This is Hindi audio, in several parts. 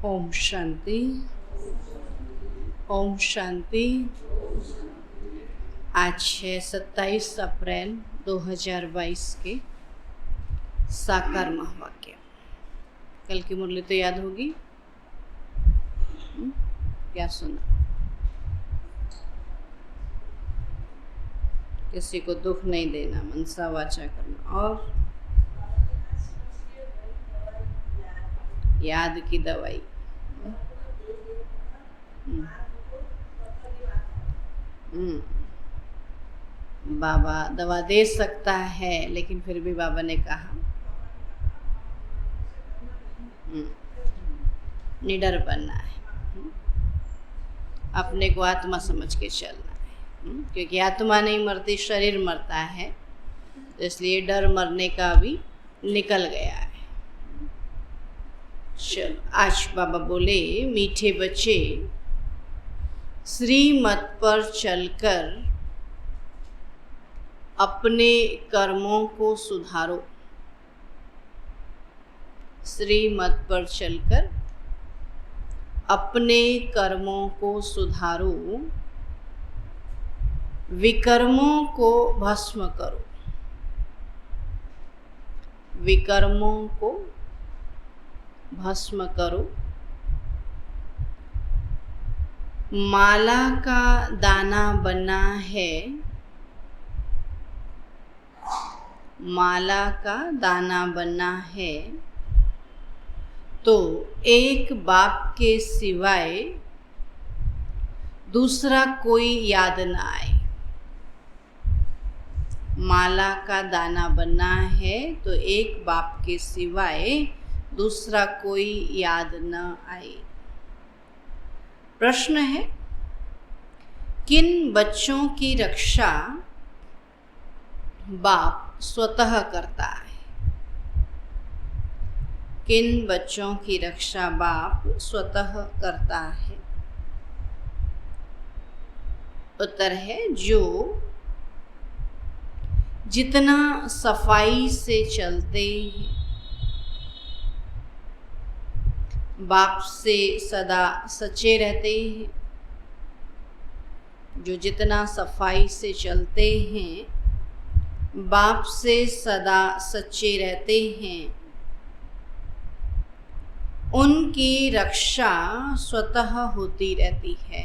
ओम शांति। ओम शांति। आज है 27 अप्रैल 2022 के साकार महावाक्य। कल की मुरली तो याद होगी। क्या सुना? किसी को दुख नहीं देना, मनसा वाचा करना और याद की दवाई। बाबा दवा दे सकता है, लेकिन फिर भी बाबा ने कहा निडर बनना है, अपने को आत्मा समझ के चलना है, क्योंकि आत्मा नहीं मरती, शरीर मरता है, तो इसलिए डर मरने का भी निकल गया है। चलो, आज बाबा बोले, मीठे बच्चे श्रीमत पर चलकर अपने कर्मों को सुधारो। श्रीमत पर चलकर अपने कर्मों को सुधारो, विकर्मों को भस्म करो। विकर्मों को भस्म करो। माला का दाना बनना है, माला का दाना बनना है तो एक बाप के सिवाय दूसरा कोई याद न आए। माला का दाना बनना है तो एक बाप के सिवाय दूसरा कोई याद न आए। प्रश्न है, किन बच्चों की रक्षा बाप स्वतः करता है? किन बच्चों की रक्षा बाप स्वतः करता है? उत्तर है, जो जितना सफाई से चलते हैं, बाप से सदा सच्चे रहते हैं, जो जितना सफाई से चलते हैं, बाप से सदा सच्चे रहते हैं, उनकी रक्षा स्वतः होती रहती है।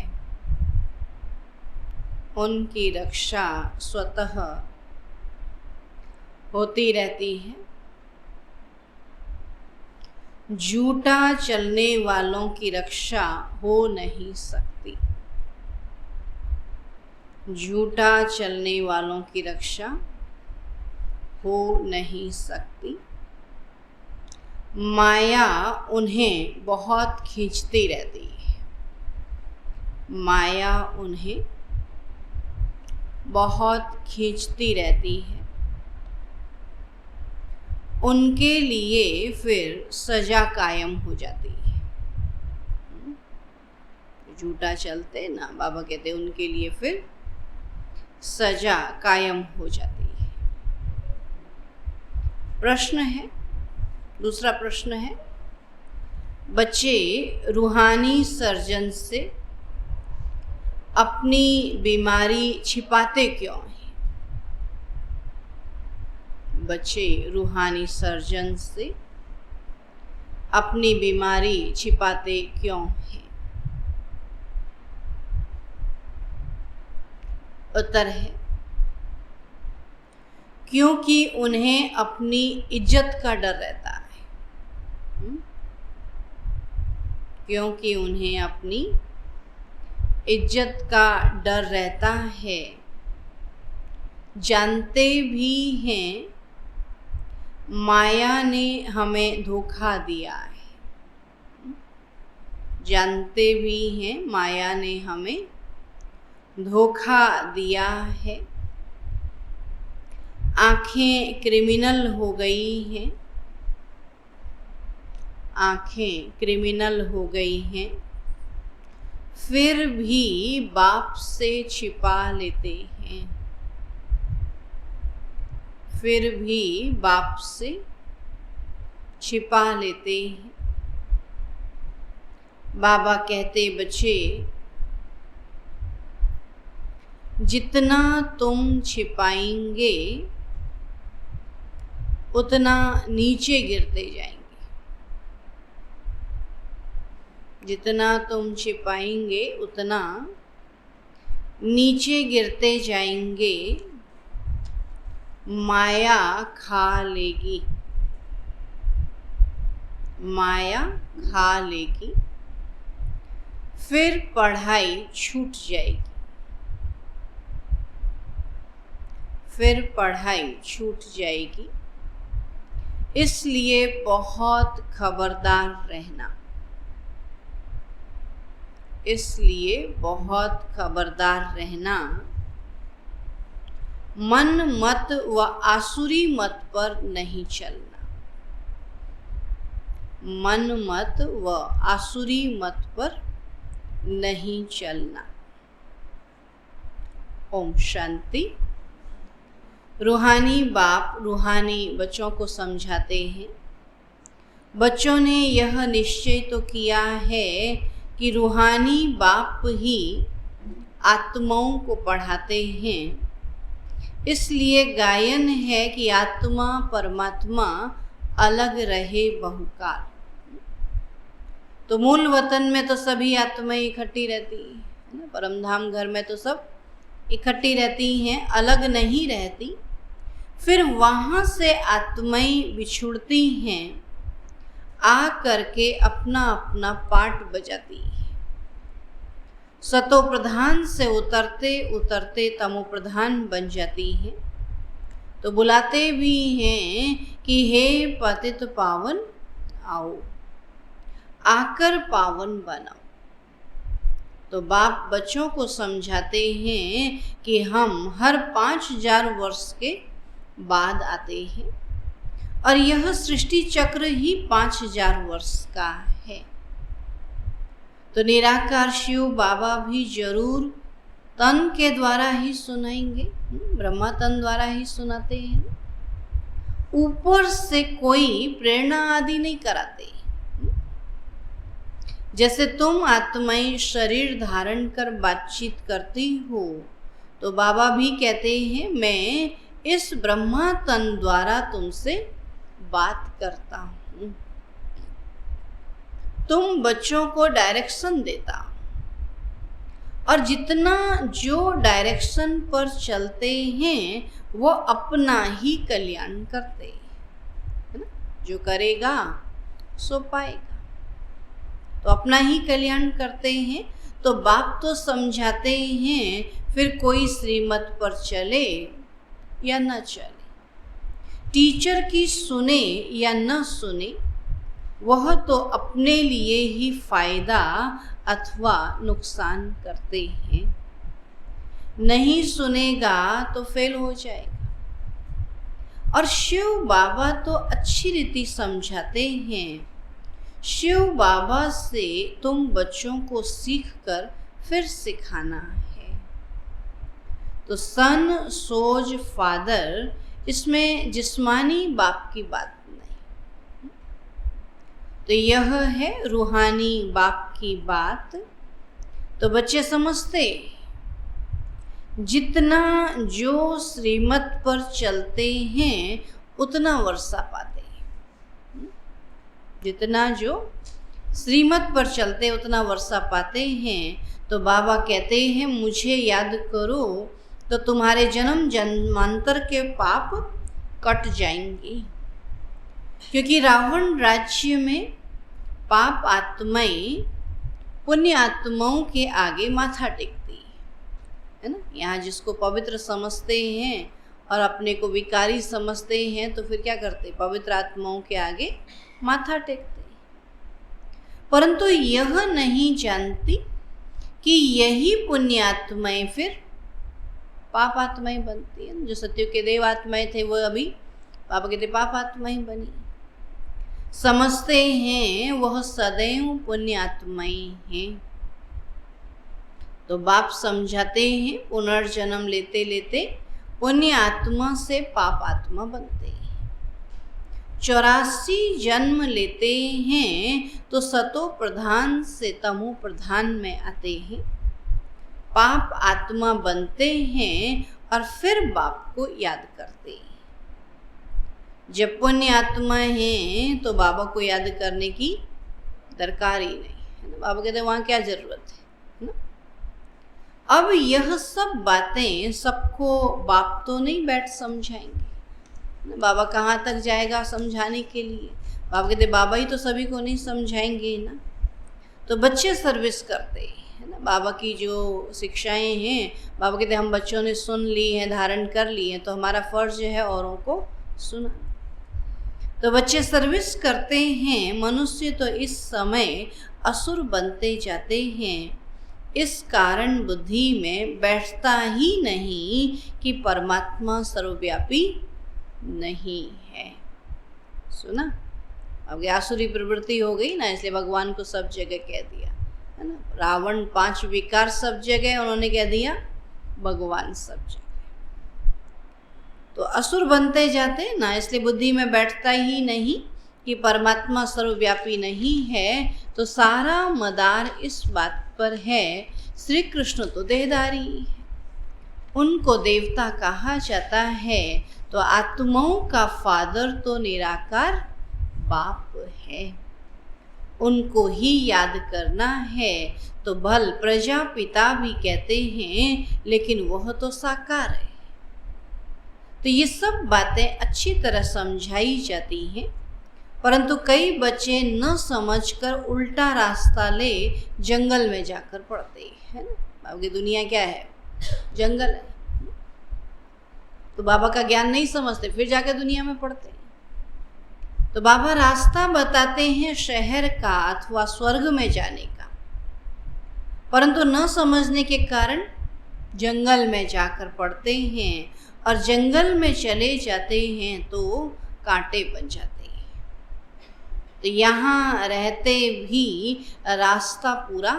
उनकी रक्षा स्वतः होती रहती है। झूठा चलने वालों की रक्षा हो नहीं सकती। झूठा चलने वालों की रक्षा हो नहीं सकती। माया उन्हें बहुत खींचती रहती है। माया उन्हें बहुत खींचती रहती है। उनके लिए फिर सजा कायम हो जाती है। झूठा चलते ना, बाबा कहते उनके लिए फिर सजा कायम हो जाती है। प्रश्न है, दूसरा प्रश्न है, बच्चे रूहानी सर्जन से अपनी बीमारी छिपाते क्यों हैं? बच्चे रूहानी सर्जन से अपनी बीमारी छिपाते क्यों हैं? उत्तर है, क्योंकि उन्हें अपनी इज्जत का डर रहता है। क्योंकि उन्हें अपनी इज्जत का डर रहता है। जानते भी हैं माया ने हमें धोखा दिया है। जानते भी हैं माया ने हमें धोखा दिया है। आँखें क्रिमिनल हो गई हैं। आँखें क्रिमिनल हो गई हैं, फिर भी बाप से छिपा लेते हैं। फिर भी बाप से छिपा लेते हैं। बाबा कहते बच्चे, जितना तुम छिपाएंगे उतना नीचे गिरते जाएंगे। जितना तुम छिपाएंगे उतना नीचे गिरते जाएंगे, माया खा लेगी, माया खा लेगी, फिर पढ़ाई छूट जाएगी, फिर पढ़ाई छूट जाएगी। इसलिए बहुत खबरदार रहना, इसलिए बहुत खबरदार रहना। मन मत व आसुरी मत पर नहीं चलना, मन मत व आसुरी मत पर नहीं चलना। ओम शांति। रूहानी बाप रूहानी बच्चों को समझाते हैं। बच्चों ने यह निश्चय तो किया है कि रूहानी बाप ही आत्माओं को पढ़ाते हैं। इसलिए गायन है कि आत्मा परमात्मा अलग रहे बहुकाल। तो मूल वतन में तो सभी आत्माएं इकट्ठी रहती है ना, परमधाम घर में तो सब इकट्ठी रहती हैं, अलग नहीं रहती। फिर वहाँ से आत्माएं बिछुड़ती हैं, आ करके अपना अपना पाठ बजाती है। सतो प्रधान से उतरते उतरते तमो प्रधान बन जाती है। तो बुलाते भी हैं कि हे पतित पावन आओ, आकर पावन बनाओ। तो बाप बच्चों को समझाते हैं कि हम हर 5000 वर्ष के बाद आते हैं और यह सृष्टि चक्र ही 5000 वर्ष का है। तो निराकार शिव बाबा भी जरूर तन के द्वारा ही सुनाएंगे, ब्रह्मा तन द्वारा ही सुनाते हैं। ऊपर से कोई प्रेरणा आदि नहीं कराते। जैसे तुम आत्माएं शरीर धारण कर बातचीत करती हो, तो बाबा भी कहते हैं मैं इस ब्रह्मा तन द्वारा तुमसे बात करता हूं। तुम बच्चों को डायरेक्शन देता, और जितना जो डायरेक्शन पर चलते हैं वो अपना ही कल्याण करते है ना। जो करेगा सो पाएगा, तो अपना ही कल्याण करते हैं। तो बाप तो समझाते हैं, फिर कोई श्रीमत पर चले या न चले, टीचर की सुने या न सुने, वह तो अपने लिए ही फायदा अथवा नुकसान करते हैं। नहीं सुनेगा तो फेल हो जाएगा। और शिव बाबा तो अच्छी रीति समझाते हैं। शिव बाबा से तुम बच्चों को सीख कर फिर सिखाना है। तो सन सोज फादर, इसमें जिस्मानी बाप की बात नहीं। तो यह है रूहानी बाप की बात। तो बच्चे समझते, जितना जो श्रीमत पर चलते हैं उतना वर्षा पाते हैं। जितना जो श्रीमत पर चलते उतना वर्षा पाते हैं। तो बाबा कहते हैं मुझे याद करो तो तुम्हारे जन्म जन्मांतर के पाप कट जाएंगे। क्योंकि रावण राज्य में पाप आत्माएं पुण्य आत्माओं के आगे माथा टेकती है ना। यहाँ जिसको पवित्र समझते हैं और अपने को विकारी समझते हैं, तो फिर क्या करते, पवित्र आत्माओं के आगे माथा टेकते। परंतु यह नहीं जानती कि यही पुण्य आत्माएं फिर पाप आत्माएं बनती है। जो सत्य के देव आत्माएं थे वो अभी पापा कहते पाप आत्माएं बनी। समझते हैं वह सदैव पुण्य आत्माएं हैं। तो बाप समझाते हैं पुनर्जन्म लेते लेते पुण्य आत्मा से पाप आत्मा बनते हैं। 84 जन्म लेते हैं तो सतो प्रधान से तमो प्रधान में आते हैं, पाप आत्मा बनते हैं और फिर बाप को याद करते हैं। जब पुण्य आत्मा हैं तो बाबा को याद करने की दरकार ही नहीं है ना। बाबा कहते हैं वहाँ क्या जरूरत है ना। अब यह सब बातें सबको बाप तो नहीं बैठ समझाएंगे। बाबा कहाँ तक जाएगा समझाने के लिए। बाबा कहते बाबा ही तो सभी को नहीं समझाएंगे ना। तो बच्चे सर्विस करते हैं ना। बाबा की जो शिक्षाएं हैं, बाबा कहते हम बच्चों ने सुन ली हैं, धारण कर ली हैं, तो हमारा फर्ज है औरों को सुना। तो बच्चे सर्विस करते हैं। मनुष्य तो इस समय असुर बनते जाते हैं। इस कारण बुद्धि में बैठता ही नहीं कि परमात्मा सर्वव्यापी नहीं है। सुना? अब आसुरी प्रवृत्ति हो गई ना, इसलिए भगवान को सब जगह कह दिया है ना। रावण 5 विकार सब जगह, उन्होंने कह दिया भगवान सब जगह। तो असुर बनते जाते ना, इसलिए बुद्धि में बैठता ही नहीं कि परमात्मा सर्वव्यापी नहीं है। तो सारा मदार इस बात पर है, श्री कृष्ण तो देहधारी है, उनको देवता कहा जाता है, तो आत्माओं का फादर तो निराकार बाप है, उनको ही याद करना है। तो भल प्रजापिता भी कहते हैं, लेकिन वह तो साकार है। तो ये सब बातें अच्छी तरह समझाई जाती हैं, परंतु कई बच्चे न समझकर उल्टा रास्ता ले जंगल में जाकर पड़ते हैं ना। बाबा की दुनिया क्या है? जंगल है। तो बाबा का ज्ञान नहीं समझते, फिर जाकर दुनिया में पड़ते हैं। तो बाबा रास्ता बताते हैं शहर का अथवा स्वर्ग में जाने का, परंतु न समझने के कारण जंगल में जाकर पड़ते हैं, और जंगल में चले जाते हैं तो कांटे बन जाते हैं। तो यहाँ रहते भी रास्ता पूरा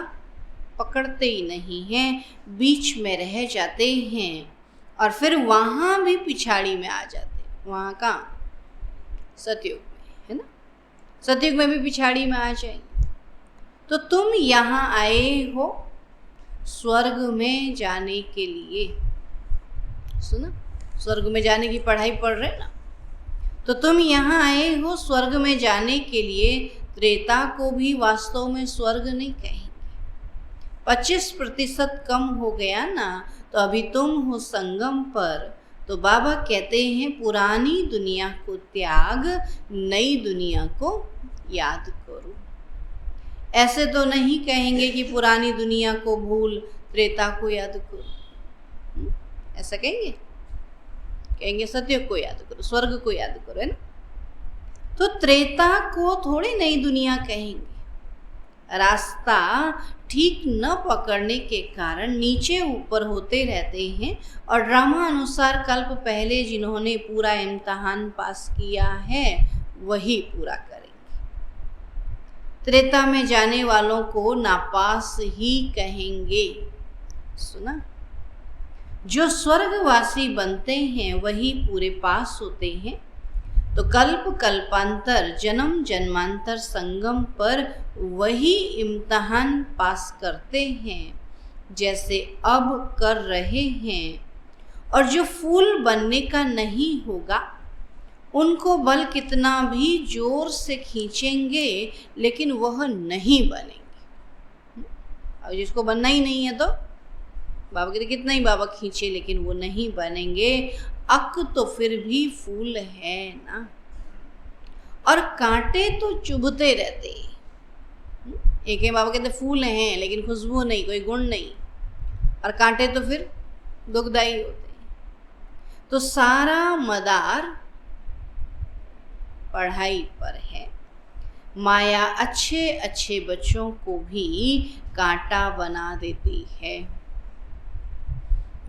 पकड़ते ही नहीं हैं, बीच में रह जाते हैं, और फिर वहाँ भी पिछाड़ी में आ जाते हैं। वहाँ कहाँ? सतयुग में, है ना। सतयुग में भी पिछाड़ी में आ जाएंगे। तो तुम यहाँ आए हो स्वर्ग में जाने के लिए। सुना? स्वर्ग में जाने की पढ़ाई पढ़ रहे ना। तो तुम यहाँ आए हो स्वर्ग में जाने के लिए। त्रेता को भी वास्तव में स्वर्ग नहीं कहेंगे। 25% कम हो गया ना, तो अभी तुम हो संगम पर। तो बाबा कहते हैं पुरानी दुनिया को त्याग, नई दुनिया को याद करो। ऐसे तो नहीं कहेंगे कि पुरानी दुनिया को भूल, त्रेता को याद करो। ऐसा कहेंगे? कहेंगे सतयुग को याद करो, स्वर्ग को याद करो, है ना। तो त्रेता को थोड़ी नई दुनिया कहेंगे। रास्ता ठीक न पकड़ने के कारण नीचे ऊपर होते रहते हैं, और ड्रामा अनुसार कल्प पहले जिन्होंने पूरा इम्तिहान पास किया है वही पूरा करेंगे। त्रेता में जाने वालों को नापास ही कहेंगे। सुना? जो स्वर्गवासी बनते हैं वही पूरे पास होते हैं। तो कल्प कल्पांतर, जन्म जन्मांतर संगम पर वही इम्तिहान पास करते हैं जैसे अब कर रहे हैं। और जो फूल बनने का नहीं होगा, उनको बल कितना भी जोर से खींचेंगे लेकिन वह नहीं बनेंगे। और जिसको बनना ही नहीं है तो बाबा कहते कितना ही बाबा खींचे लेकिन वो नहीं बनेंगे। अक तो फिर भी फूल है ना, और कांटे तो चुभते रहते। एक है बाबा कहते फूल हैं लेकिन खुशबू नहीं, कोई गुण नहीं, और कांटे तो फिर दुखदाई होते। तो सारा मदार पढ़ाई पर है। माया अच्छे अच्छे बच्चों को भी कांटा बना देती है।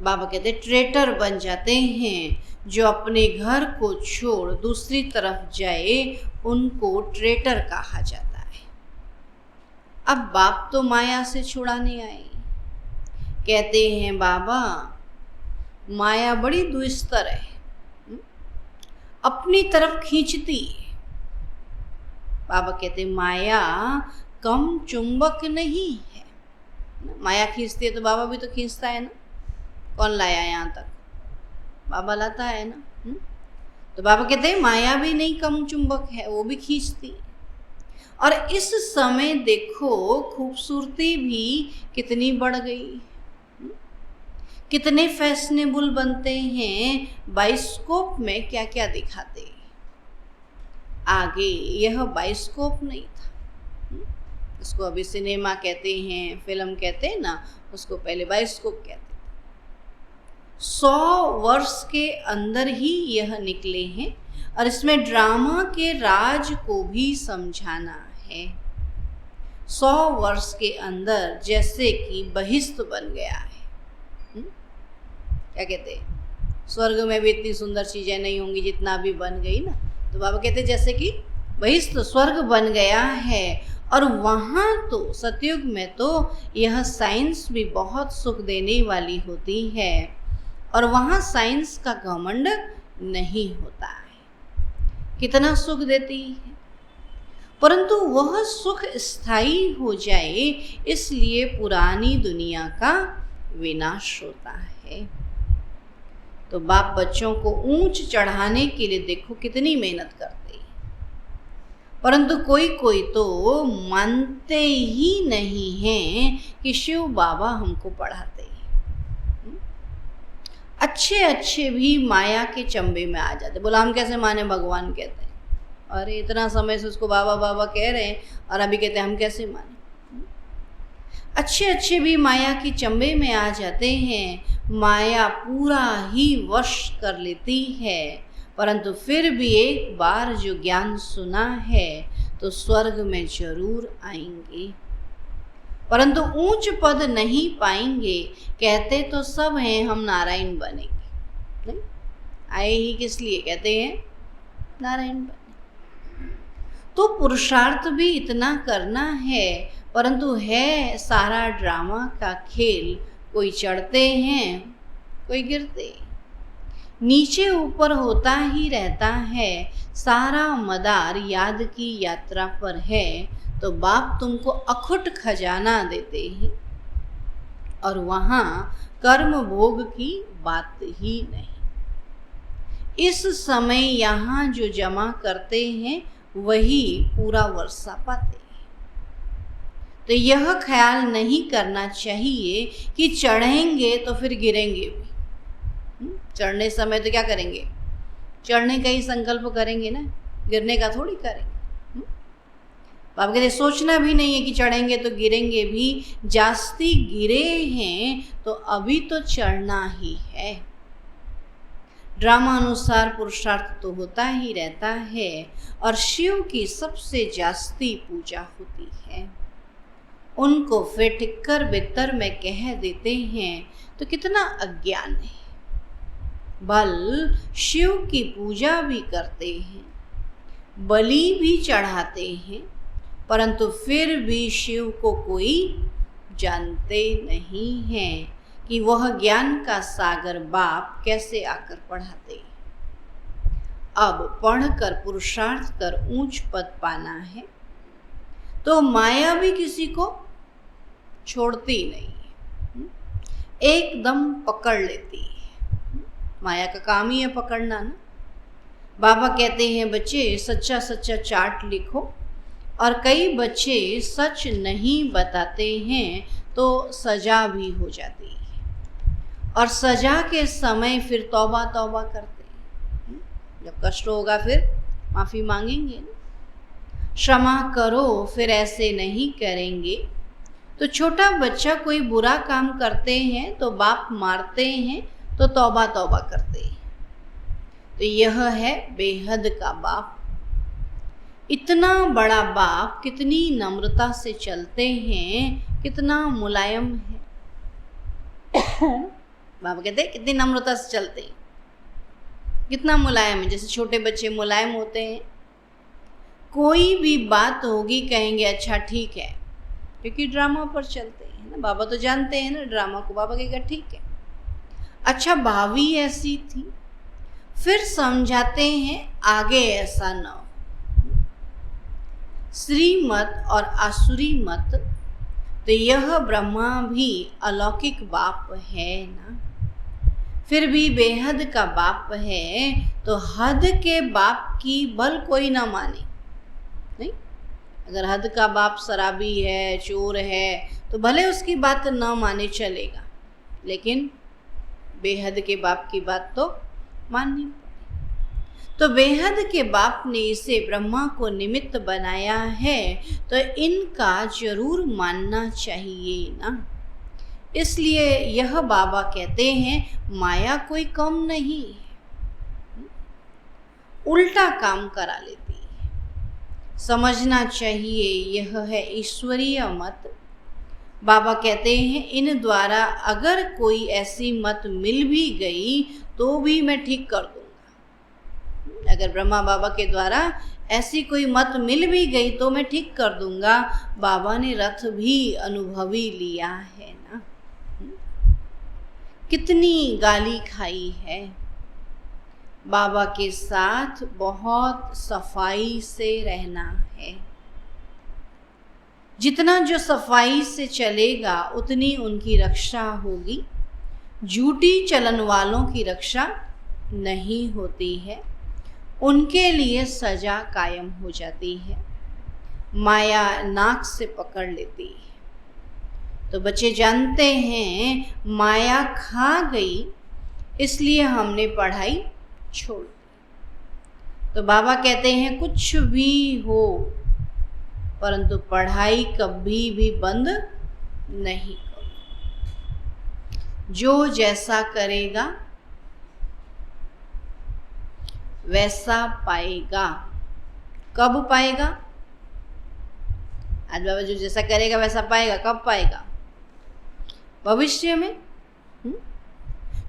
बाबा कहते ट्रेटर बन जाते हैं। जो अपने घर को छोड़ दूसरी तरफ जाए उनको ट्रेटर कहा जाता है। अब बाप तो माया से छुड़ाने आए। कहते हैं बाबा माया बड़ी दुस्तर है, अपनी तरफ खींचती है। बाबा कहते माया कम चुंबक नहीं है। माया खींचती है तो बाबा भी तो खींचता है ना। कौन लाया यहाँ तक? बाबा लाता है ना। तो बाबा कहते हैं माया भी नहीं कम चुंबक है, वो भी खींचती है। और इस समय देखो खूबसूरती भी कितनी बढ़ गई, कितने फैशनेबल बनते हैं, बाइस्कोप में क्या क्या दिखाते हैं। आगे यह बाइस्कोप नहीं था, उसको अभी सिनेमा कहते हैं, फिल्म कहते हैं ना, उसको पहले बाइस्कोप कहते थे। 100 वर्ष के अंदर ही यह निकले हैं और इसमें ड्रामा के राज को भी समझाना है। 100 वर्ष के अंदर जैसे कि बहिष्ठ बन गया है। क्या कहते हैं, स्वर्ग में भी इतनी सुंदर चीजें नहीं होंगी जितना अभी बन गई ना। तो बाबा कहते जैसे कि बहिष्ठ स्वर्ग बन गया है। और वहाँ तो सतयुग में तो यह साइंस भी बहुत सुख देने वाली होती है और वहाँ साइंस का घमंड नहीं होता है। कितना सुख देती है, परंतु वह सुख स्थायी हो जाए इसलिए पुरानी दुनिया का विनाश होता है। तो बाप बच्चों को ऊंच चढ़ाने के लिए देखो कितनी मेहनत करते हैं, परंतु कोई कोई तो मानते ही नहीं हैं कि शिव बाबा हमको पढ़ाते हैं। अच्छे अच्छे भी माया के चंबे में आ जाते। बोला हम कैसे माने, भगवान कहते हैं। अरे इतना समय से उसको बाबा बाबा कह रहे हैं और अभी कहते हैं हम कैसे माने। अच्छे अच्छे भी माया के चंबे में आ जाते हैं, माया पूरा ही वश कर लेती है, परंतु फिर भी एक बार जो ज्ञान सुना है तो स्वर्ग में जरूर आएंगे, परंतु ऊंच पद नहीं पाएंगे। कहते तो सब हैं हम नारायण बनेंगे, नहीं आए ही किस लिए कहते हैं नारायण बने। तो पुरुषार्थ भी इतना करना है, परंतु है सारा ड्रामा का खेल। कोई चढ़ते हैं कोई गिरते, नीचे ऊपर होता ही रहता है। सारा मदार याद की यात्रा पर है। तो बाप तुमको अखुट खजाना देते हैं और वहाँ कर्म भोग की बात ही नहीं। इस समय यहाँ जो जमा करते हैं वही पूरा वर्षा पाते हैं। तो यह ख्याल नहीं करना चाहिए कि चढ़ेंगे तो फिर गिरेंगे भी। चढ़ने समय तो क्या करेंगे, चढ़ने का ही संकल्प करेंगे ना, गिरने का थोड़ी करेंगे। आप कहते सोचना भी नहीं है कि चढ़ेंगे तो गिरेंगे भी। जास्ती गिरे हैं तो अभी तो चढ़ना ही है। ड्रामा अनुसार पुरुषार्थ तो होता ही रहता है और शिव की सबसे जास्ती पूजा होती है। उनको फिर टिक्कर बित्तर में कह देते हैं तो कितना अज्ञान है। बल शिव की पूजा भी करते हैं, बलि भी चढ़ाते हैं, परंतु फिर भी शिव को कोई जानते नहीं हैं कि वह ज्ञान का सागर बाप कैसे आकर पढ़ाते हैं। अब पढ़कर पुरुषार्थ कर ऊंच पद पाना है तो माया भी किसी को छोड़ती नहीं है, एकदम पकड़ लेती है। माया का काम ही है पकड़ना ना। बाबा कहते हैं बच्चे सच्चा सच्चा चार्ट लिखो, और कई बच्चे सच नहीं बताते हैं तो सजा भी हो जाती है, और सजा के समय फिर तौबा तौबा करते हैं। जब कष्ट होगा फिर माफ़ी मांगेंगे ना, क्षमा करो फिर ऐसे नहीं करेंगे। तो छोटा बच्चा कोई बुरा काम करते हैं तो बाप मारते हैं तो तौबा तौबा करते हैं। तो यह है बेहद का बाप। इतना बड़ा बाप कितनी नम्रता से चलते हैं, कितना मुलायम है। बाबा कहते हैं कितनी नम्रता से चलते हैं, कितना मुलायम है। जैसे छोटे बच्चे मुलायम होते हैं, कोई भी बात होगी कहेंगे अच्छा ठीक है, क्योंकि ड्रामा पर चलते हैं ना। बाबा तो जानते हैं ना ड्रामा को। बाबा कहेगा ठीक है, अच्छा भावी ऐसी थी, फिर समझाते हैं आगे ऐसा ना हो। श्रीमत और आसुरी मत, तो यह ब्रह्मा भी अलौकिक बाप है ना, फिर भी बेहद का बाप है, तो हद के बाप की भल कोई ना माने। नहीं, अगर हद का बाप शराबी है, चोर है, तो भले उसकी बात न माने चलेगा, लेकिन बेहद के बाप की बात तो माननी पड़ेगी। तो बेहद के बाप ने इसे ब्रह्मा को निमित्त बनाया है, तो इनका जरूर मानना चाहिए ना। इसलिए यह बाबा कहते हैं माया कोई कम नहीं है, उल्टा काम करा लेती है। समझना चाहिए यह है ईश्वरीय मत। बाबा कहते हैं इन द्वारा अगर कोई ऐसी मत मिल भी गई तो भी मैं ठीक कर दूंगा। अगर ब्रह्मा बाबा के द्वारा ऐसी कोई मत मिल भी गई तो मैं ठीक कर दूंगा। बाबा ने रथ भी अनुभवी लिया है ना, कितनी गाली खाई है। बाबा के साथ बहुत सफाई से रहना है। जितना जो सफाई से चलेगा उतनी उनकी रक्षा होगी। झूठी चलन वालों की रक्षा नहीं होती है, उनके लिए सजा कायम हो जाती है। माया नाक से पकड़ लेती है। तो बच्चे जानते हैं माया खा गई, इसलिए हमने पढ़ाई छोड़ दी। तो बाबा कहते हैं कुछ भी हो, परंतु पढ़ाई कभी भी बंद नहीं करो। जो जैसा करेगा वैसा पाएगा। कब पाएगा? आज बाबा जो जैसा करेगा वैसा पाएगा, कब पाएगा? भविष्य में।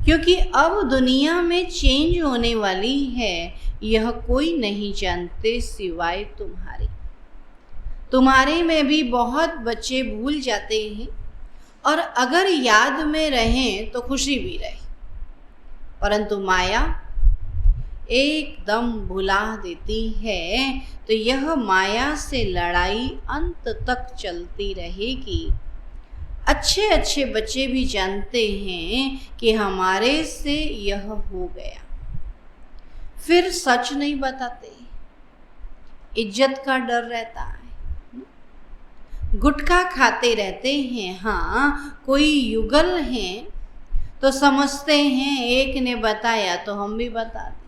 क्योंकि अब दुनिया में चेंज होने वाली है, यह कोई नहीं जानते सिवाय तुम्हारे। तुम्हारे में भी बहुत बच्चे भूल जाते हैं, और अगर याद में रहें तो खुशी भी रहे, परंतु माया एकदम भुला देती है। तो यह माया से लड़ाई अंत तक चलती रहेगी। अच्छे अच्छे बच्चे भी जानते हैं कि हमारे से यह हो गया, फिर सच नहीं बताते, इज्जत का डर रहता है। गुटखा खाते रहते हैं। हाँ, कोई युगल हैं तो समझते हैं एक ने बताया तो हम भी बता दें।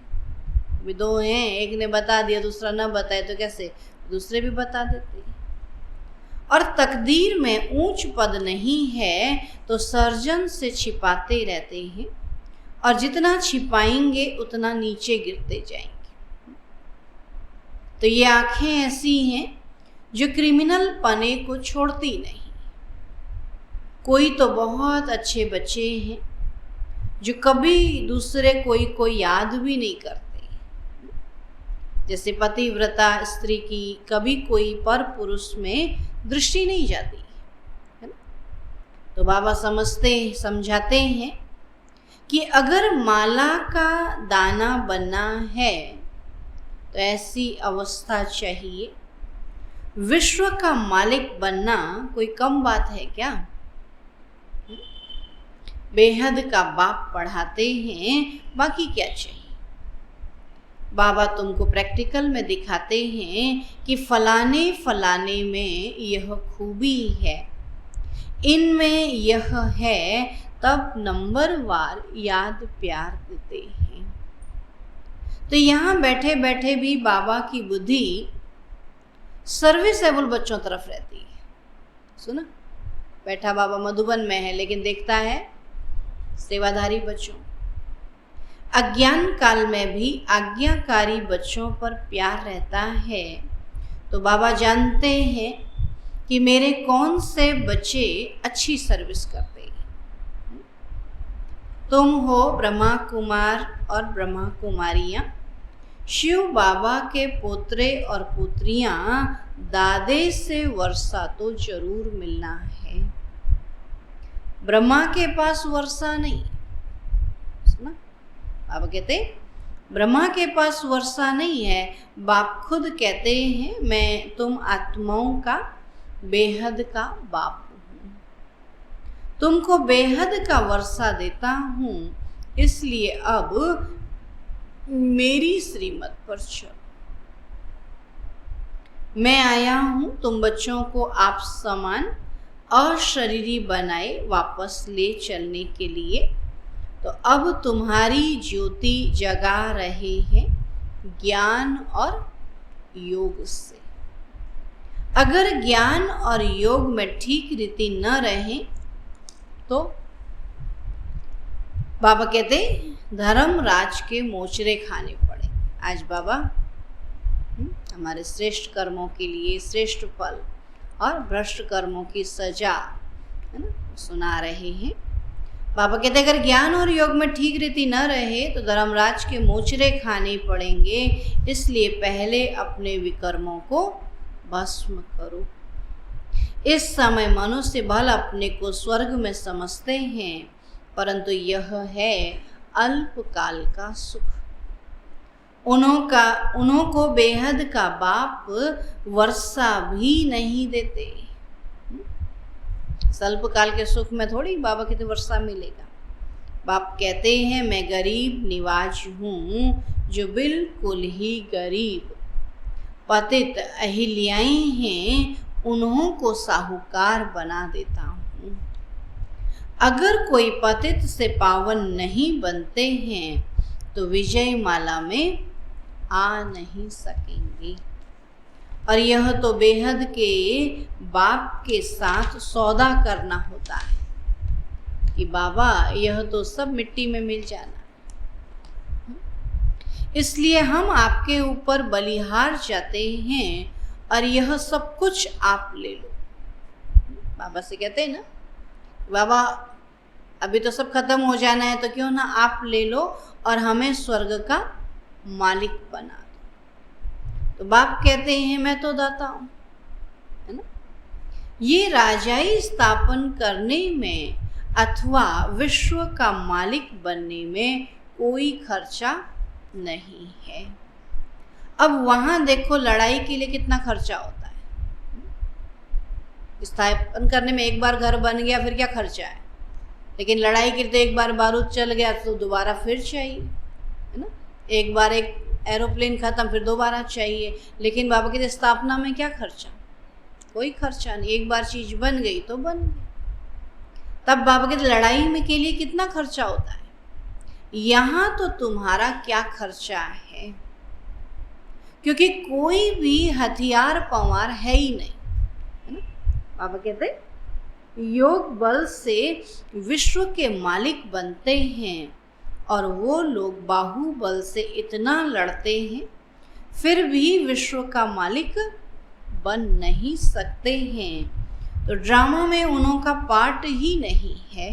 अभी दो हैं, एक ने बता दिया दूसरा न बताए तो कैसे, दूसरे भी बता देते हैं। और तकदीर में ऊंच पद नहीं है तो सर्जन से छिपाते रहते हैं, और जितना छिपाएंगे उतना नीचे गिरते जाएंगे। तो ये आंखें ऐसी हैं जो क्रिमिनल पने को छोड़ती नहीं। कोई तो बहुत अच्छे बच्चे हैं जो कभी दूसरे कोई को याद भी नहीं करते। जैसे पतिव्रता स्त्री की कभी कोई पर पुरुष में दृष्टि नहीं जाती है ना। तो बाबा समझाते हैं कि अगर माला का दाना बनना है तो ऐसी अवस्था चाहिए। विश्व का मालिक बनना कोई कम बात है क्या? बेहद का बाप पढ़ाते हैं, बाकी क्या चाहिए। बाबा तुमको प्रैक्टिकल में दिखाते हैं कि फलाने फलाने में यह खूबी है, इनमें यह है, तब नंबरवार याद प्यार देते हैं। तो यहाँ बैठे बैठे भी बाबा की बुद्धि सर्विसेबल बच्चों तरफ रहती है। सुना, बैठा बाबा मधुबन में है लेकिन देखता है सेवाधारी बच्चों। अज्ञान काल में भी आज्ञाकारी बच्चों पर प्यार रहता है। तो बाबा जानते हैं कि मेरे कौन से बच्चे अच्छी सर्विस करते हैं। तुम हो ब्रह्मा कुमार और ब्रह्मा कुमारियाँ, शिव बाबा के पोतरे और पुत्रियाँ, दादे से वर्षा तो जरूर मिलना है। ब्रह्मा के पास वर्षा नहीं। सुना, बाबा कहते ब्रह्मा के पास वर्षा नहीं है। बाप खुद कहते हैं मैं तुम आत्माओं का बेहद का बाप हूँ, तुमको बेहद का वर्षा देता हूँ, इसलिए अब मेरी श्रीमत पर चलो। मैं आया हूँ तुम बच्चों को आप समान अशरीरी बनाए वापस ले चलने के लिए। तो अब तुम्हारी ज्योति जगा रहे हैं ज्ञान और योग से। अगर ज्ञान और योग में ठीक रीति न रहे तो बाबा कहते धर्मराज के मोचरे खाने पड़े। आज बाबा हमारे श्रेष्ठ कर्मों के लिए श्रेष्ठ फल और भ्रष्ट कर्मों की सजा है ना सुना रहे हैं। बाबा कहते अगर ज्ञान और योग में ठीक रीति न रहे तो धर्मराज के मोचरे खाने पड़ेंगे, इसलिए पहले अपने विकर्मों को भस्म करो। इस समय मनुष्य भल अपने को स्वर्ग में समझते हैं, परंतु यह है अल्पकाल का सुख। उन्हों को बेहद का बाप वर्षा भी नहीं देते। अल्पकाल के सुख में थोड़ी बाबा कहते वर्षा मिलेगा। बाप कहते हैं मैं गरीब निवाज हूँ, जो बिल्कुल ही गरीब पतित अहिल्याएं हैं, उन्हों को साहूकार बना देता हूँ। अगर कोई पतित से पावन नहीं बनते हैं तो विजय माला में आ नहीं सकेंगे। और यह तो बेहद के बाप के साथ सौदा करना होता है कि बाबा यह तो सब मिट्टी में मिल जाना, इसलिए हम आपके ऊपर बलिहार जाते हैं और यह सब कुछ आप ले लो। बाबा से कहते हैं ना बाबा अभी तो सब खत्म हो जाना है, तो क्यों ना आप ले लो और हमें स्वर्ग का मालिक बना दो। तो बाप कहते हैं मैं तो दाता हूँ, है ना। ये राजाई स्थापन करने में अथवा विश्व का मालिक बनने में कोई खर्चा नहीं है। अब वहां देखो लड़ाई के लिए कितना खर्चा होता है। स्थापन करने में एक बार घर बन गया फिर क्या खर्चा है, लेकिन लड़ाई के लिए तो एक बार बारूद चल गया तो दोबारा फिर चाहिए, है ना। एक बार एक एरोप्लेन खत्म फिर दोबारा चाहिए। लेकिन बाबा की स्थापना में क्या खर्चा, कोई खर्चा नहीं। एक बार चीज बन गई तो बन गई। तब बाबा की लड़ाई में के लिए कितना खर्चा होता है। यहाँ तो तुम्हारा क्या खर्चा है, क्योंकि कोई भी हथियार पवार है ही नहीं, है ना। बाबा कहते योग बल से विश्व के मालिक बनते हैं और वो लोग बाहुबल से इतना लड़ते हैं फिर भी विश्व का मालिक बन नहीं सकते हैं। तो ड्रामा में उन्हों का पार्ट ही नहीं है।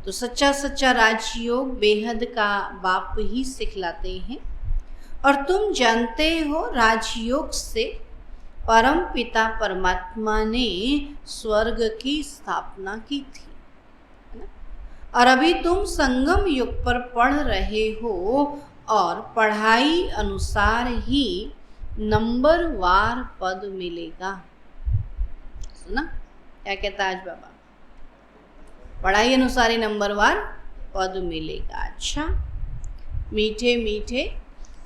तो सच्चा सच्चा राजयोग बेहद का बाप ही सिखलाते हैं। और तुम जानते हो राजयोग से परम पिता परमात्मा ने स्वर्ग की स्थापना की थी, है ना। और अभी तुम संगम युग पर पढ़ रहे हो और पढ़ाई अनुसार ही नंबरवार पद मिलेगा। सुना क्या कहता आज बाबा, पढ़ाई अनुसार ही नंबरवार पद मिलेगा। अच्छा, मीठे मीठे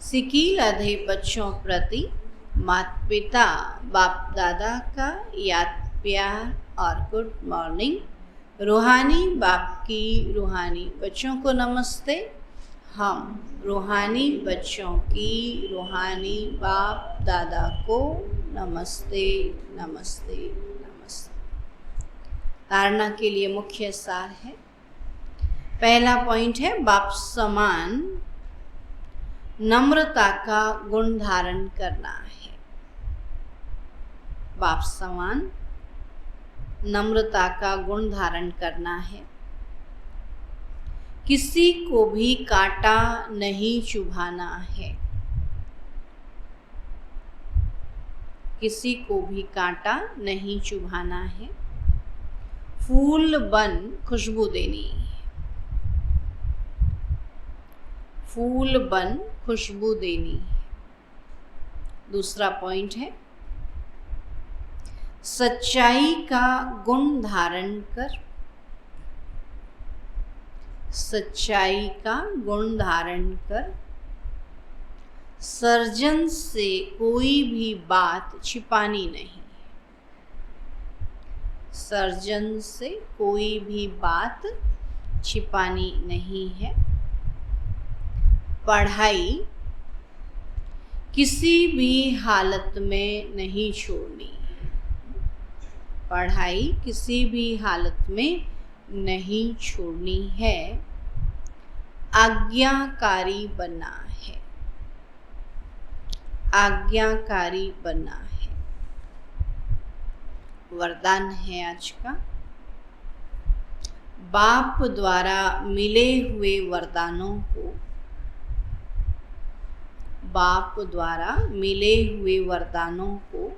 सिकील अधे बच्चों प्रति माता पिता बाप दादा का याद प्यार और गुड मॉर्निंग। रूहानी बाप की रूहानी बच्चों को नमस्ते। हम रूहानी बच्चों की रूहानी बाप दादा को नमस्ते नमस्ते नमस्ते। धारणा के लिए मुख्य सार है। पहला पॉइंट है बाप समान नम्रता का गुण धारण करना है। बाप समान नम्रता का गुण धारण करना है। किसी को भी कांटा नहीं चुभाना है, किसी को भी कांटा नहीं चुभाना है। फूल बन खुशबू देनी है, फूल बन खुशबू देनी है। दूसरा पॉइंट है, सच्चाई का गुण धारण कर, सच्चाई का गुण धारण कर, सर्जन से कोई भी बात छिपानी नहीं, सर्जन से कोई भी बात छिपानी नहीं है। पढ़ाई किसी भी हालत में नहीं छोड़नी, पढ़ाई किसी भी हालत में नहीं छोड़नी है। आज्ञाकारी बनना है, आज्ञाकारी बनना है। वरदान है आज का, बाप द्वारा मिले हुए वरदानों को, बाप द्वारा मिले हुए वरदानों को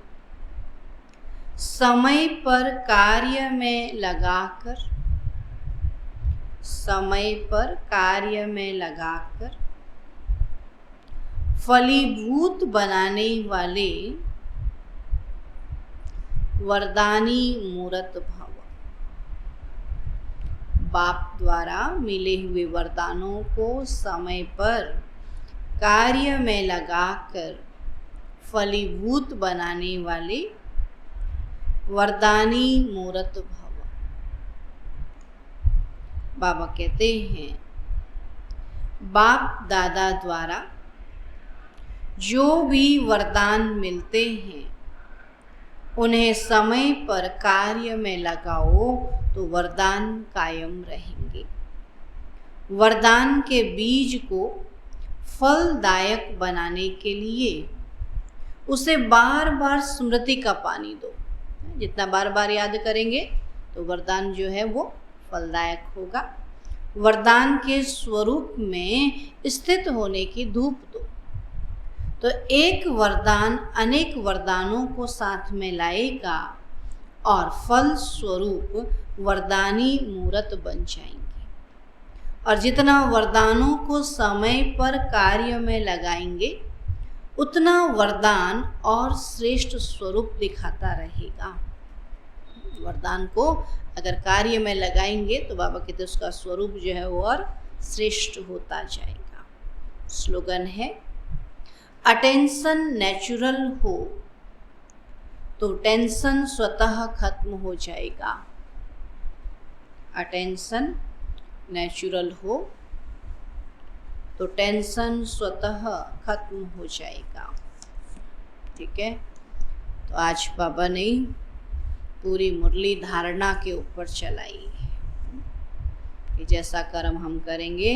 समय पर कार्य में लगाकर, समय पर कार्य में लगाकर फलीभूत बनाने वाले वरदानी मूर्त भव। बाप द्वारा मिले हुए वरदानों को समय पर कार्य में लगाकर फलीभूत बनाने वाले वरदानी मूर्त भव। बाबा कहते हैं, बाप दादा द्वारा जो भी वरदान मिलते हैं उन्हें समय पर कार्य में लगाओ तो वरदान कायम रहेंगे। वरदान के बीज को फलदायक बनाने के लिए उसे बार बार स्मृति का पानी दो। जितना बार बार याद करेंगे तो वरदान जो है वो फलदायक होगा। वरदान के स्वरूप में स्थित होने की धूप दो। तो एक वरदान अनेक वरदानों को साथ में लाएगा और फल स्वरूप वरदानी मूर्त बन जाएंगे। और जितना वरदानों को समय पर कार्य में लगाएंगे उतना वरदान और श्रेष्ठ स्वरूप दिखाता रहेगा। वरदान को अगर कार्य में लगाएंगे तो बाबा कहते उसका स्वरूप जो है वो और श्रेष्ठ होता जाएगा। स्लोगन है, अटेंशन नेचुरल हो तो टेंशन स्वतः खत्म हो जाएगा। अटेंशन नेचुरल हो तो टेंशन स्वतः खत्म हो जाएगा। ठीक है, तो आज बाबा ने पूरी मुरली धारणा के ऊपर चलाई कि जैसा कर्म हम करेंगे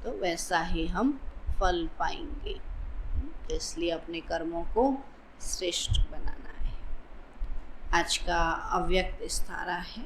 तो वैसा ही हम फल पाएंगे। तो इसलिए अपने कर्मों को श्रेष्ठ बनाना है। आज का अव्यक्त इस्तारा है।